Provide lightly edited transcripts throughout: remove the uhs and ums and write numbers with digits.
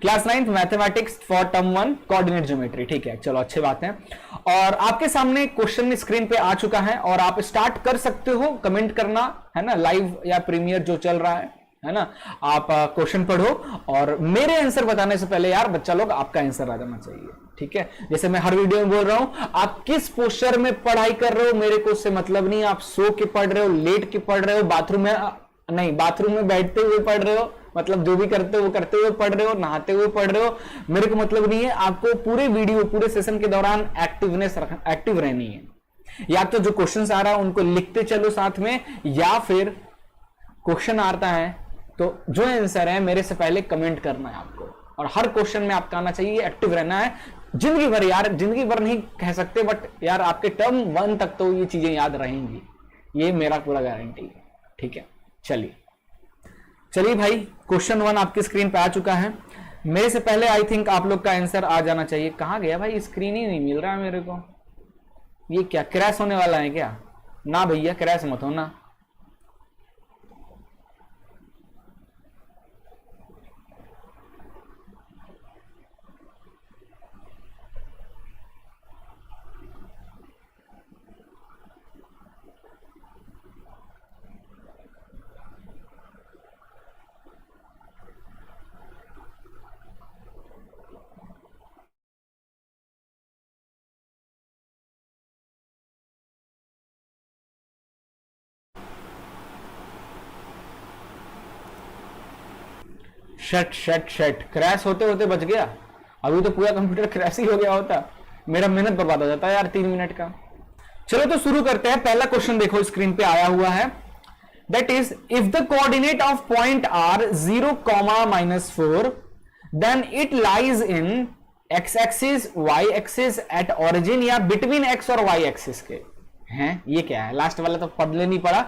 Class 9th mathematics for term 1 coordinate geometry. ठीक है, चलो अच्छी बात है। और आपके सामने क्वेश्चन स्क्रीन पे आ चुका है और आप स्टार्ट कर सकते हो कमेंट करना, है ना, लाइव या प्रीमियर जो चल रहा है ना। आप क्वेश्चन पढ़ो और मेरे आंसर बताने से पहले यार बच्चा लोग आपका आंसर आ जाना चाहिए। ठीक है, जैसे मैं हर वीडियो में बोल रहा हूं, आप किस पोस्चर में पढ़ाई कर रहे हो मेरे को उससे मतलब नहीं। आप सो के पढ़ रहे हो, लेट के पढ़ रहे हो, बाथरूम में बैठते हुए पढ़ रहे हो, मतलब जो भी करते हो वो करते हुए पढ़ रहे हो, नहाते हुए पढ़ रहे हो, मेरे को मतलब नहीं है। आपको पूरे वीडियो पूरे सेशन के दौरान एक्टिव रहनी है। या तो जो क्वेश्चन आ रहा है उनको लिखते चलो साथ में, या फिर क्वेश्चन आता है तो जो आंसर है मेरे से पहले कमेंट करना है आपको, और हर क्वेश्चन में आपका आना चाहिए, एक्टिव रहना है जिंदगी भर। यार जिंदगी भर नहीं कह सकते, बट यार आपके टर्म 1 तक तो ये चीजें याद रहेंगी, ये मेरा पूरा गारंटी है। ठीक है, चलिए भाई, क्वेश्चन 1 आपकी स्क्रीन पे आ चुका है। मेरे से पहले आई थिंक आप लोग का आंसर आ जाना चाहिए। कहां गया भाई, स्क्रीन ही नहीं मिल रहा है मेरे को। ये क्या क्रैश होने वाला है क्या? ना भैया क्रैश मत होना। शट क्रैश होते होते बच गया। अभी तो पूरा कंप्यूटर क्रैश ही हो गया होता, मेरा मेहनत बर्बाद हो जाता है यार 3 मिनट का। चलो तो शुरू करते हैं। पहला क्वेश्चन देखो स्क्रीन पे आया हुआ है, that is if the coordinate of point are 0, -4 then it lies in X axis, Y axis, at origin या बिटवीन एक्स और वाई एक्सिस के हैं। ये क्या है? लास्ट वाला तो पढ़ नहीं पड़ा।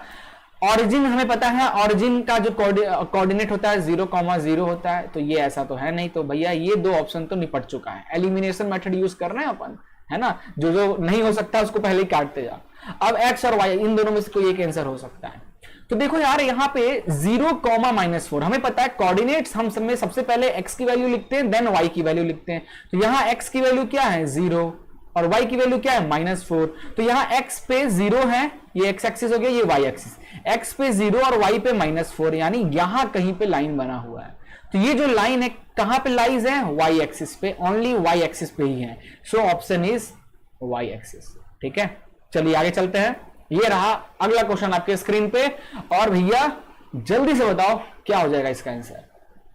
ऑरिजिन हमें पता है, ऑरिजिन का जो कोऑर्डिनेट होता है 0, 0 होता है, तो ये ऐसा तो है नहीं। तो भैया ये 2 ऑप्शन तो निपट चुका है। एलिमिनेशन मेथड यूज कर रहे हैं अपन, है ना, जो नहीं हो सकता उसको पहले ही काटते जा। अब एक्स और वाई इन दोनों में से कोई एक आंसर हो सकता है। तो देखो यार यहाँ पे 0, -4 हमें पता है कोऑर्डिनेट्स हम सबसे पहले एक्स की वैल्यू लिखते हैं, देन वाई की वैल्यू लिखते हैं। तो यहाँ एक्स की वैल्यू क्या है 0 और y की वैल्यू क्या है -4। तो यहां x पे 0 है, ये x एक्सिस हो गया, ये y एक्सिस। x पे 0 और y पे -4, यानी यहां कहीं पे लाइन बना हुआ है। तो ये जो लाइन है कहां पे लाइज है? y एक्सिस पे, ओनली y एक्सिस पे ही है। So option is y axis. ठीक है, चलिए आगे चलते हैं। ये रहा अगला क्वेश्चन आपके स्क्रीन पे, और भैया जल्दी से बताओ क्या हो जाएगा इसका आंसर।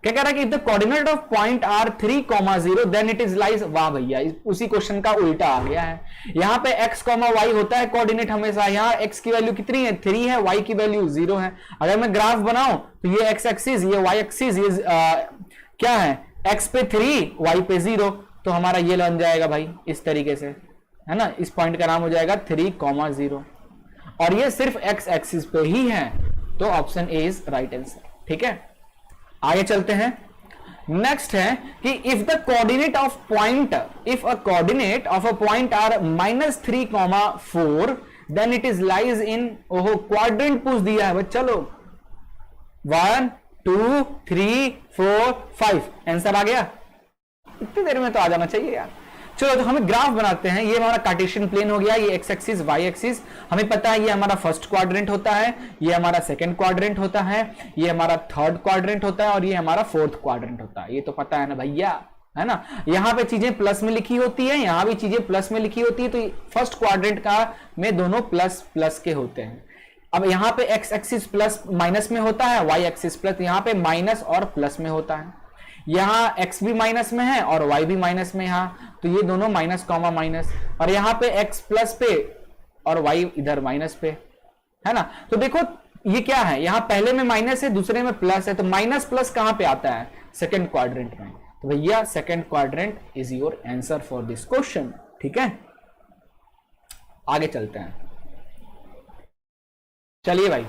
क्या कह रहा है कि the coordinate of point are 3, 0 then it is lies. वाह भैया, उसी क्वेश्चन का उल्टा आ गया है। यहां पे x, y होता है कोऑर्डिनेट हमेशा। यहां x की वैल्यू कितनी है 3 है, y की वैल्यू 0 है। अगर मैं ग्राफ बनाऊं तो ये x एक्सिस, ये y एक्सिस, ये क्या है x पे 3, y पे 0, तो हमारा ये बन जाएगा भाई इस तरीके से, है ना। इस पॉइंट का नाम हो जाएगा 3, 0, और ये सिर्फ x एक्सिस पे ही है। तो option A is right answer. ठीक है, आगे चलते हैं। नेक्स्ट है कि if the coordinate of point, if a coordinate of a point are -3, 4 then it is lies in, ओहो क्वाड्रेंट पूछ दिया है बच्चा लोग। 1, 2, 3, 4, 5 आंसर आ गया। इतनी देर में तो आ जाना चाहिए यार। चलो तो हमें ग्राफ बनाते हैं। ये हमारा कार्टेशियन प्लेन हो गया, ये एक्स एक्सिस, वाई एक्सिस। हमें पता है ये हमारा फर्स्ट क्वाड्रेंट होता है, ये हमारा सेकंड क्वाड्रेंट होता है, ये हमारा थर्ड क्वाड्रेंट होता है, और ये हमारा फोर्थ क्वाड्रेंट होता है। ये तो पता है ना भैया, है ना। यहाँ पे चीजें प्लस में लिखी होती है, यहाँ भी चीजें प्लस में लिखी होती है। तो फर्स्ट क्वाड्रेंट का में दोनों प्लस प्लस के होते हैं। अब यहाँ पे एक्स एक्सिस प्लस माइनस में होता है, वाई एक्सिस प्लस, यहाँ पे माइनस और प्लस में होता है। यहाँ x भी माइनस में है और y भी माइनस में, यहाँ तो ये दोनों माइनस कॉमा माइनस, और यहाँ पे x प्लस पे और y इधर माइनस पे, है ना। तो देखो ये क्या है, यहाँ पहले में माइनस है, दूसरे में प्लस है, तो माइनस प्लस कहां पे आता है? सेकंड क्वाड्रेंट में। तो भैया second quadrant is your answer for this question. ठीक है, आगे चलते हैं। चलिए भाई,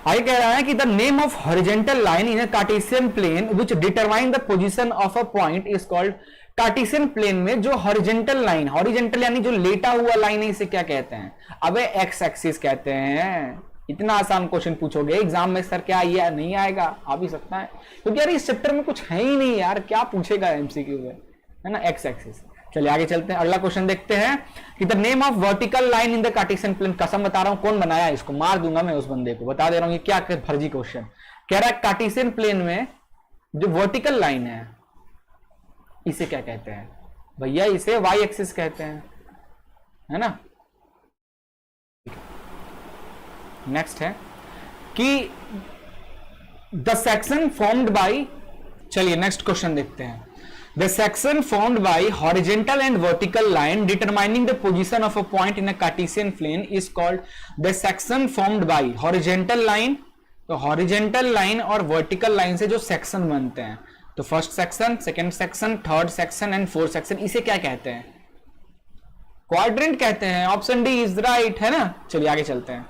आगे कह रहा है कि the name of horizontal line in a Cartesian plane which determine the position of a point is called. Cartesian plane में जो हॉरिजॉन्टल लाइन, हॉरिजॉन्टल यानी जो लेटा हुआ लाइन है, इसे क्या कहते हैं? अबे एक्स एक्सिस कहते हैं। इतना आसान क्वेश्चन पूछोगे एग्जाम में, सर क्या ये नहीं आएगा? आ भी सकता है, क्योंकि यार इस चैप्टर में कुछ है ही नहीं यार, क्या पूछेगा एमसीक्यू में, है ना, एक्स एक्सिस। चलिए आगे चलते हैं, अगला क्वेश्चन देखते हैं कि the name of vertical line in the Cartesian plane. कसम बता रहा हूं कौन बनाया इसको, मार दूंगा मैं उस बंदे को, बता दे रहा हूं ये क्या फर्जी क्वेश्चन कह रहा है। कार्टेशियन प्लेन में जो वर्टिकल लाइन है इसे क्या कहते हैं? भैया इसे वाई एक्सिस कहते हैं, है ना। नेक्स्ट है कि द सेक्शन फॉर्म्ड बाय, चलिए नेक्स्ट क्वेश्चन देखते हैं। The section formed by horizontal and vertical line determining the position of a point in a Cartesian plane is called the section formed by horizontal line. तो horizontal line और vertical line से जो section बनते हैं, तो first section, second section, third section and fourth section, इसे क्या कहते हैं? क्वाड्रेंट कहते हैं। ऑप्शन डी इज राइट, है ना। चलिए आगे चलते हैं,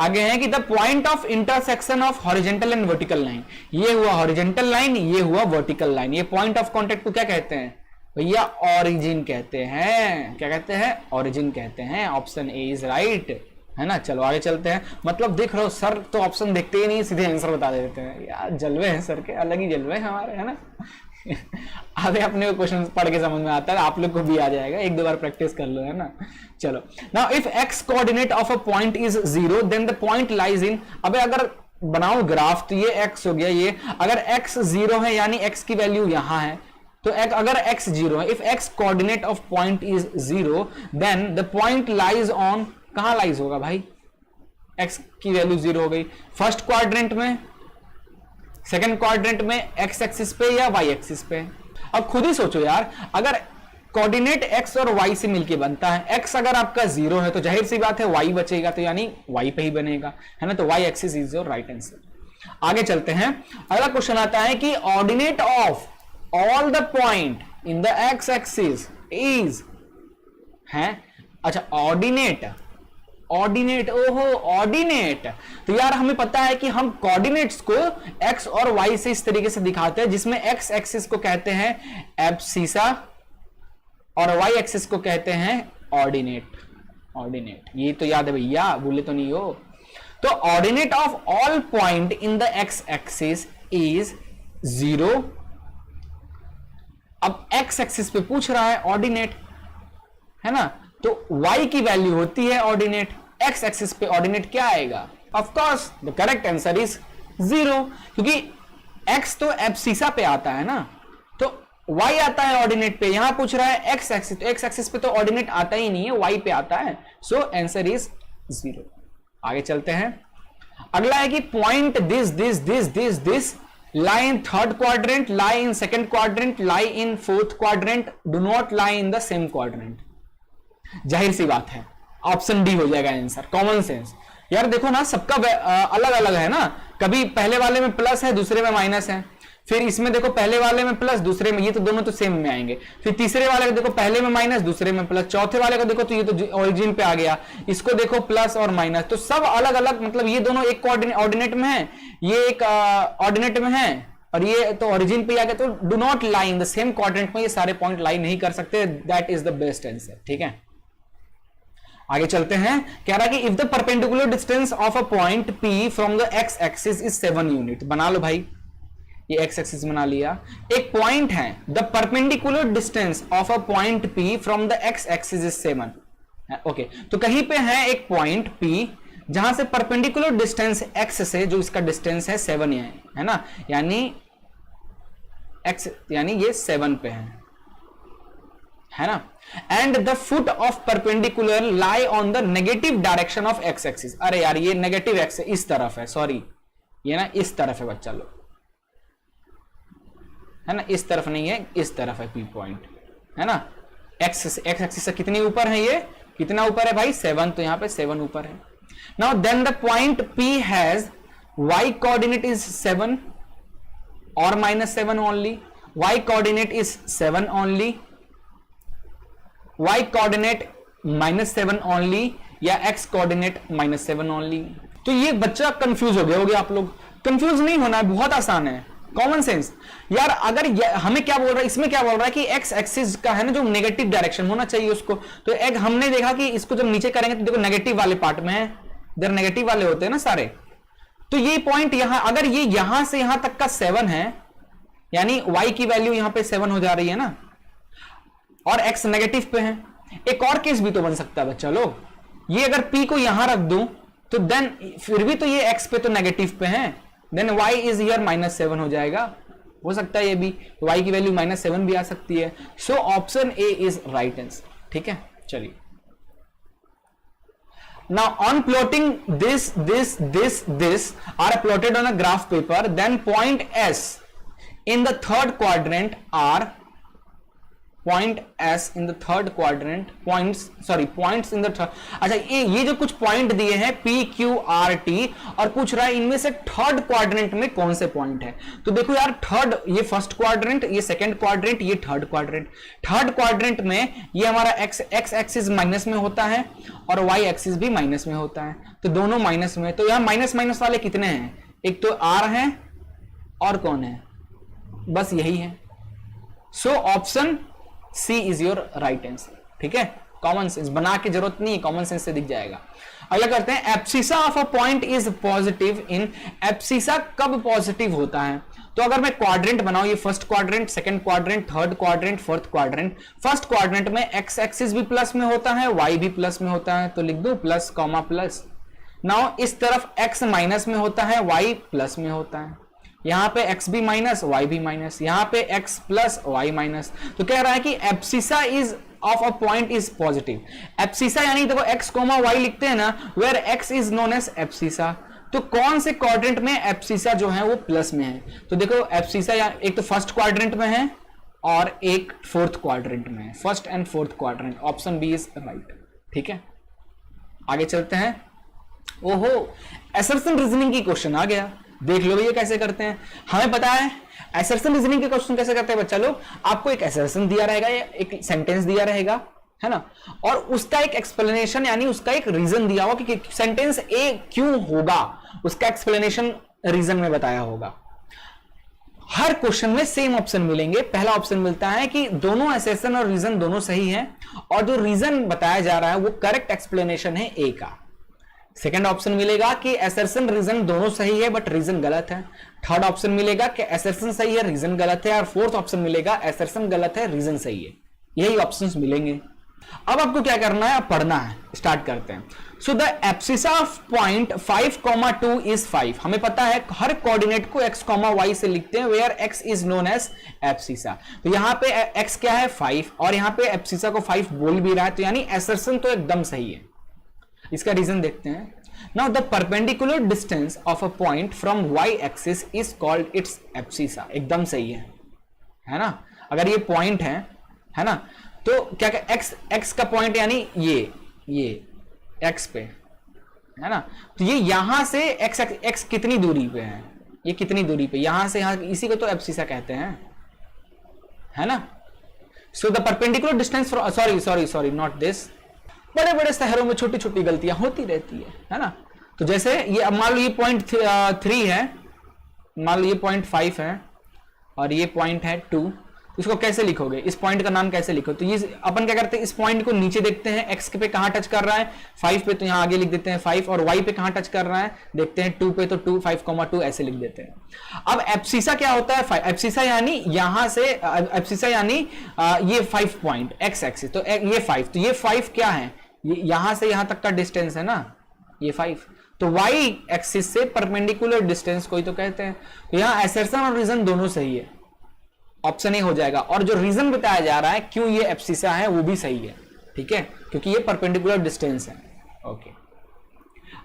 आगे है कि the point of intersection of horizontal and vertical line, ये हुआ हॉरिजॉन्टल लाइन, ये हुआ वर्टिकल लाइन, ये पॉइंट ऑफ कांटेक्ट को क्या कहते हैं भैया? ऑरिजिन कहते हैं। क्या कहते हैं? ऑरिजिन कहते हैं। ऑप्शन ए इज राइट, है ना। चलो आगे चलते हैं। मतलब देख रहे हो सर तो ऑप्शन देखते ही नहीं, सीधे आंसर बता देते हैं यार, जलवे हैं सर के, अलग ही जलवे हैं हमारे, है ना। आगे अपने क्वेश्चन पढ़ के समझ में आता है, आप लोग को भी आ जाएगा, एक दो बार प्रैक्टिस कर लो, है ना। चलो now if X coordinate of a point is 0 then the point lies in, अबे अगर बनाओ ग्राफ तो ये x हो गया, ये अगर x 0 है यानी x की वैल्यू यहां है, तो अगर x 0 है, if x coordinate of point is 0 then the point lies on, कहां लाइज होगा भाई? x की वैल्यू 0 हो गई, फर्स्ट क्वाड्रेंट में, सेकंड क्वाड्रेंट में, x एक्सिस पे या y एक्सिस पे। अब खुद ही सोचो यार, अगर कोऑर्डिनेट x और y से मिलके बनता है, x अगर आपका 0 है तो जाहिर सी बात है y बचेगा, तो यानी y पे ही बनेगा, है ना। तो y axis is your right answer. आगे चलते हैं, अगला क्वेश्चन आता है कि ordinate of all the point in the x axis is, है अच्छा ऑर्डिनेट, ऑर्डिनेट, ओहो ऑर्डिनेट, तो यार हमें पता है कि हम कोऑर्डिनेट्स को x और y से इस तरीके से दिखाते हैं, जिसमें x एक्सिस को कहते हैं एब्सिसा और y एक्सिस को कहते हैं ऑर्डिनेट। ऑर्डिनेट ये तो याद है भैया, भूले तो नहीं हो। तो ordinate of all point in the x axis is 0। अब x एक्सिस पे पूछ रहा है ऑर्डिनेट, है ना, तो y की वैल्यू होती है ऑर्डिनेट, x एक्सिस पे ऑर्डिनेट क्या आएगा? Of course the correct answer is 0, क्योंकि x तो एब्सिसा पे आता है ना, तो y आता है ऑर्डिनेट पे, यहां पूछ रहा है x एक्सिस, तो x एक्सिस पे तो ऑर्डिनेट आता ही नहीं है, y पे आता है, सो आंसर इज 0। आगे चलते हैं, अगला है कि point this lie in third quadrant, lie in second quadrant, lie in fourth quadrant, do not lie in the same quadrant। जाहिर सी बात है ऑप्शन डी हो जाएगा आंसर, कॉमन सेंस। यार देखो ना, सबका अलग अलग है ना, कभी पहले वाले में प्लस है, दूसरे में माइनस है, फिर इसमें देखो पहले वाले में प्लस, दूसरे में, ये तो दोनों तो सेम में आएंगे, फिर तीसरे वाले को देखो पहले में माइनस, दूसरे में प्लस, चौथे वाले को देखो तो ये तो ओरिजिन पे आ गया, इसको देखो प्लस और माइनस, तो सब अलग अलग, मतलब ये दोनों एक ऑर्डिनेट में है, ये एक ऑर्डिनेट में है, और ये तो ओरिजिन पे आ गया, तो do not lie in the same quadrant में ये सारे पॉइंट लाई नहीं कर सकते, that is the best answer. ठीक है, आगे चलते हैं, कह रहा है कि if the perpendicular distance of a point P from the x axis is 7 unit, बना लो भाई, ये x एक्सिस बना लिया, एक पॉइंट है, the perpendicular distance of a point P from the x axis is 7, okay, तो कहीं पे है एक पॉइंट P जहां से परपेंडिकुलर डिस्टेंस x से जो इसका डिस्टेंस है 7 है ना, यानी x यानी ये 7 पे है ना, and the foot of perpendicular lie on the negative direction of x axis. अरे यार ये नेगेटिव x इस तरफ है, सॉरी ये ना इस तरफ है बच्चा लोग, है ना, इस तरफ नहीं है, इस तरफ है P पॉइंट, है ना, x एक्सिस से कितनी ऊपर है, ये कितना ऊपर है भाई 7, तो यहां पे 7 ऊपर है। Now then the point P has y coordinate is 7 और -7 only, y coordinate is 7 only, y coordinate -7 only या x कोऑर्डिनेट -7 ओनली। तो ये बच्चा कंफ्यूज हो गया होगे आप लोग, कंफ्यूज नहीं होना है, बहुत आसान है, कॉमन सेंस। यार अगर हमें क्या बोल रहा है, इसमें क्या बोल रहा है कि x एक्सिस का है ना जो नेगेटिव डायरेक्शन होना चाहिए उसको, तो एक हमने देखा कि इसको जब नीचे करेंगे तो देखो नेगेटिव वाले पार्ट में है, इधर नेगेटिव वाले होते हैं ना सारे। तो ये पॉइंट यहां, अगर ये यहां से यहां तक का 7 है, यानी y की वैल्यू यहां पे 7 हो जा रही है ना, और x नेगेटिव पे है। एक और केस भी तो बन सकता है बच्चा लोग, ये अगर p को यहां रख दूं तो देन फिर भी तो ये x पे तो नेगेटिव पे है, देन y इज हियर -7 हो जाएगा। हो सकता है ये भी y की वैल्यू -7 भी आ सकती है। So option A is right answer. ठीक है, चलिए। Now on plotting this are plotted on a graph paper, then point S in the third quadrant are points in the third अच्छा ये जो कुछ पॉइंट दिए हैं P Q R T और पूछ रहा है इनमें से थर्ड क्वाड्रेंट में कौन से पॉइंट है। तो देखो यार, थर्ड, ये फर्स्ट क्वाड्रेंट, ये सेकंड क्वाड्रेंट, ये थर्ड क्वाड्रेंट। थर्ड क्वाड्रेंट में ये हमारा x एक्सिस माइनस में होता है और y एक्सिस भी माइनस में होता है, तो दोनों माइनस में। तो यहां माइनस माइनस वाले कितने हैं, एक तो R है और कौन है, बस यही है। So option C is your right answer. ठीक है, कॉमन सेंस बना के जरूरत नहीं है, कॉमन सेंस से दिख जाएगा। अगला करते हैं, abscissa of a point is positive in, abscissa कब पॉजिटिव होता है। तो अगर मैं क्वाड्रेंट बनाऊं, ये first quadrant, second quadrant, third quadrant, fourth quadrant. First quadrant में एक्स एक्सिस भी प्लस में होता है, वाई भी प्लस में होता है, तो लिख दो प्लस कॉमा प्लस। नाउ इस तरफ एक्स माइनस में होता है, वाई प्लस में होता है, यहां पे x भी माइनस, y भी माइनस, यहां पे x प्लस y माइनस। तो कह रहा है कि abscissa is of a point is positive. Abscissa यानी देखो x कोमा y लिखते हैं ना, where x is known as abscissa. तो कौन से क्वाड्रेंट में एब्सिसा जो है वो प्लस में है। तो देखो एब्सिसा एक तो फर्स्ट क्वाड्रेंट में है और एक फोर्थ क्वाड्रेंट में है, first and fourth quadrant. Option B is right. ठीक है, आगे चलते हैं। ओहो, असर्शन रीजनिंग की क्वेश्चन आ गया, देख लो ये कैसे करते हैं। हमें पता है असर्शन रीजनिंग के क्वेश्चन कैसे करते हैं बच्चा लोग। आपको एक असर्शन दिया रहेगा, एक सेंटेंस दिया रहेगा, है ना, और उसका एक एक्सप्लेनेशन यानी उसका एक रीजन दिया होगा कि सेंटेंस ए क्यों होगा, उसका एक्सप्लेनेशन रीजन में बताया होगा। हर क्वेश्चन में सेम ऑप्शन मिलेंगे। पहला ऑप्शन मिलता है कि दोनों असर्शन और रीजन दोनों सही है, और जो रीजन बताया जा रहा है वो करेक्ट एक्सप्लेनेशन है ए का। सेकेंड ऑप्शन मिलेगा कि असर्शन रीजन दोनों सही है बट रीजन गलत है। थर्ड ऑप्शन मिलेगा कि असर्शन सही है रीजन गलत है, और फोर्थ ऑप्शन मिलेगा असर्शन गलत है रीजन सही है। यही ऑप्शंस मिलेंगे। अब आपको क्या करना है, पढ़ना है। स्टार्ट करते हैं। So the abscissa of point 5,2 is 5। हमें पता है हर कोऑर्डिनेट को x, y से लिखते हैं, where x is known as abscissa. तो यहां पे x क्या है 5, और यहां पे एब्सिसा को 5 बोल भी रहा है, तो यानी असर्शन तो एकदम सही है। इसका रीजन देखते हैं। Now the perpendicular distance of a point from y axis is called its abscissa. एकदम सही है ना। अगर ये पॉइंट है ना, तो क्या x का पॉइंट यानी ये x पे है ना, तो ये यहां से x कितनी दूरी पे है, ये कितनी दूरी पे, यहां से यहां, इसी को तो एब्सिसा कहते हैं, है ना। So the perpendicular distance sorry not this. बड़े बड़े शहरों में छोटी छोटी गलतियां होती रहती है ना। तो जैसे ये, अब मान लो ये पॉइंट 3 है, मान लो ये पॉइंट 5 है, और ये पॉइंट है 2। इसको कैसे लिखोगे, इस पॉइंट का नाम कैसे लिखो। तो ये अपन क्या करते हैं, इस पॉइंट को नीचे देखते हैं, x पे कहां टच कर रहा है 5 पे, तो यहां आगे लिख देते हैं 5, और y पे कहां टच कर रहा है देखते हैं 2 पे, तो 2 5,2 ऐसे लिख देते हैं। अब एब्सिसा क्या होता है, एब्सिसा यानी यहां से, एब्सिसा यानी ये 5 पॉइंट x एक्सिस, तो ये 5, तो ये 5 क्या है, यहां से यहां तक का डिस्टेंस है ना, ये 5। तो y एक्सिस से परपेंडिकुलर डिस्टेंस कोई तो कहते हैं। तो यहां असर्शन और रीजन दोनों सही है, ऑप्शन ए हो जाएगा। और जो रीजन बताया जा रहा है क्यों ये एब्सिसा है वो भी सही है, ठीक है, क्योंकि ये परपेंडिकुलर डिस्टेंस है। ओके,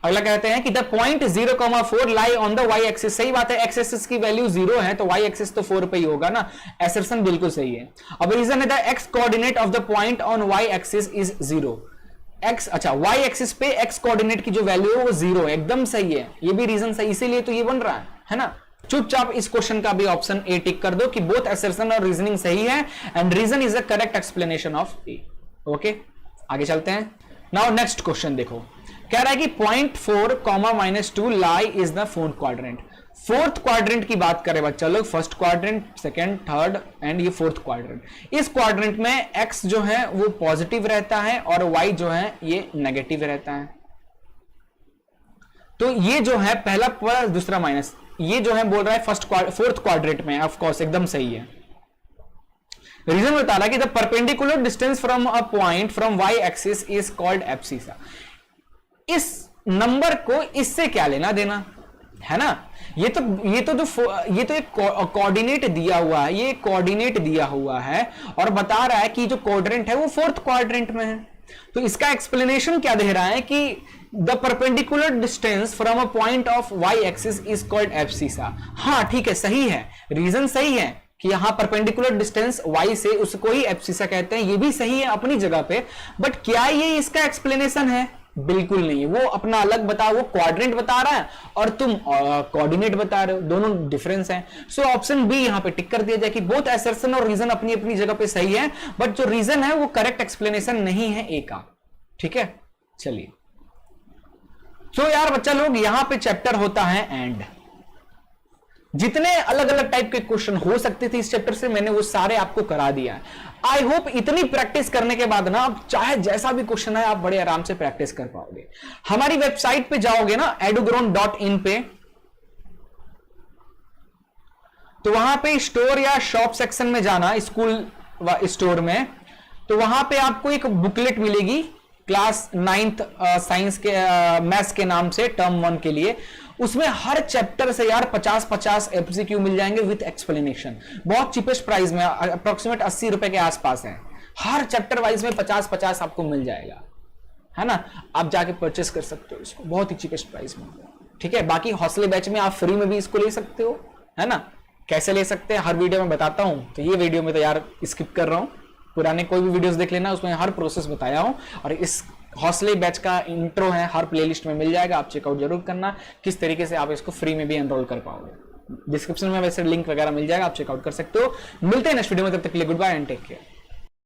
अगला कहते हैं कि the point 0,4 lie on the y axis. सही बात है, x एक्सिस की वैल्यू 0 है तो y एक्सिस तो 4 पे ही होगा ना, असर्शन बिल्कुल सही है। अब रीजन है the x coordinate of the point on y axis is 0। x, अच्छा y एक्सिस पे x कोऑर्डिनेट की जो वैल्यू है वो 0 है, एकदम सही है, ये भी रीजन सही, इसीलिए तो ये बन रहा है ना। चुपचाप इस क्वेश्चन का भी ऑप्शन ए टिक कर दो कि बोथ असर्शन और रीजनिंग सही है, and reason is the correct explanation of A. Okay, आगे चलते हैं। नाउ नेक्स्ट क्वेश्चन देखो, कह रहा है कि point 4, -2 lie is the fourth quadrant. Fourth quadrant की बात करें बच्चा लोग, first quadrant, second, third and ये फोर्थ क्वाड्रेंट। इस क्वाड्रेंट में x जो है वो पॉजिटिव रहता है और y जो है ये नेगेटिव रहता है। तो ये जो है पहला प्लस दूसरा माइनस, ये जो है बोल रहा है फोर्थ क्वाड्रेंट में, ऑफ कोर्स एकदम सही है। रीजन बता रहा है कि the perpendicular distance from a point from Y axis is called abscissa. इस नंबर को इससे क्या लेना देना है ना, ये तो एक कोऑर्डिनेट दिया हुआ है, ये कोऑर्डिनेट दिया हुआ है और बता रहा है कि जो क्वाड्रेंट है वो फोर्थ क्वाड्रेंट में है। तो इसका एक्सप्लेनेशन क्या दे रहा है कि the perpendicular distance from a point of Y axis is called abscissa. हाँ ठीक है, सही है, रीजन सही है कि यहां परपेंडिकुलर डिस्टेंस y से उसको ही एब्सिसा कहते हैं, ये भी सही है अपनी जगह पे। बट क्या ये इसका एक्सप्लेनेशन है? बिल्कुल नहीं। वो अपना अलग बता, वो क्वाड्रेंट बता रहा है और तुम कोऑर्डिनेट बता रहे हो, दोनों डिफरेंस है। सो ऑप्शन बी यहां पे टिक कर दिया जाए कि बोथ असर्शन और रीजन अपनी अपनी जगह पे सही है, बट जो रीजन है वो करेक्ट एक्सप्लेनेशन नहीं है ए का। ठीक है, चलिए। सो यार बच्चा लोग, यहां पे चैप्टर होता है एंड। जितने अलग अलग टाइप के क्वेश्चन हो सकते थे इस चैप्टर से, मैंने वो सारे आपको करा दिया है। आई होप इतनी प्रैक्टिस करने के बाद ना, आप चाहे जैसा भी क्वेश्चन है आप बड़े आराम से प्रैक्टिस कर पाओगे। हमारी वेबसाइट पे जाओगे ना eduground.in पे, तो वहां पे स्टोर या शॉप सेक्शन में जाना, स्कूल स्टोर में, तो वहां पे आपको एक बुकलेट मिलेगी क्लास 9th साइंस के मैथ्स के नाम से, टर्म 1 के लिए। उसमें हर चैप्टर से यार 50-50 एमसीक्यू मिल जाएंगे विद एक्सप्लेनेशन। बहुत चीपेस्ट प्राइस में, अप्रोक्सीमेट 80 रुपए के आसपास है। हर चैप्टर वाइज में 50-50 आपको मिल जाएगा, है ना। आप जाके परचेस कर सकते हो इसको बहुत ही चीपेस्ट प्राइस में। ठीक है, बाकी हौसले बैच में आप फ्री में भी इसको ले सकते हो, है ना। कैसे ले सकते हैं हर वीडियो में बताता हूं, तो ये वीडियो में तो यार स्किप कर रहा हूं, पुराने कोई भी वीडियोस देख लेना, उसमें हर प्रोसेस बताया हूं। और इस हौसले बैच का इंट्रो है, हर प्लेलिस्ट में मिल जाएगा, आप चेकआउट जरूर करना किस तरीके से आप इसको फ्री में भी एनरोल कर पाओगे। डिस्क्रिप्शन में वैसे लिंक वगैरह मिल जाएगा, आप चेकआउट कर सकते हो। मिलते हैं नेक्स्ट वीडियो में, तब तक के लिए good bye and take care.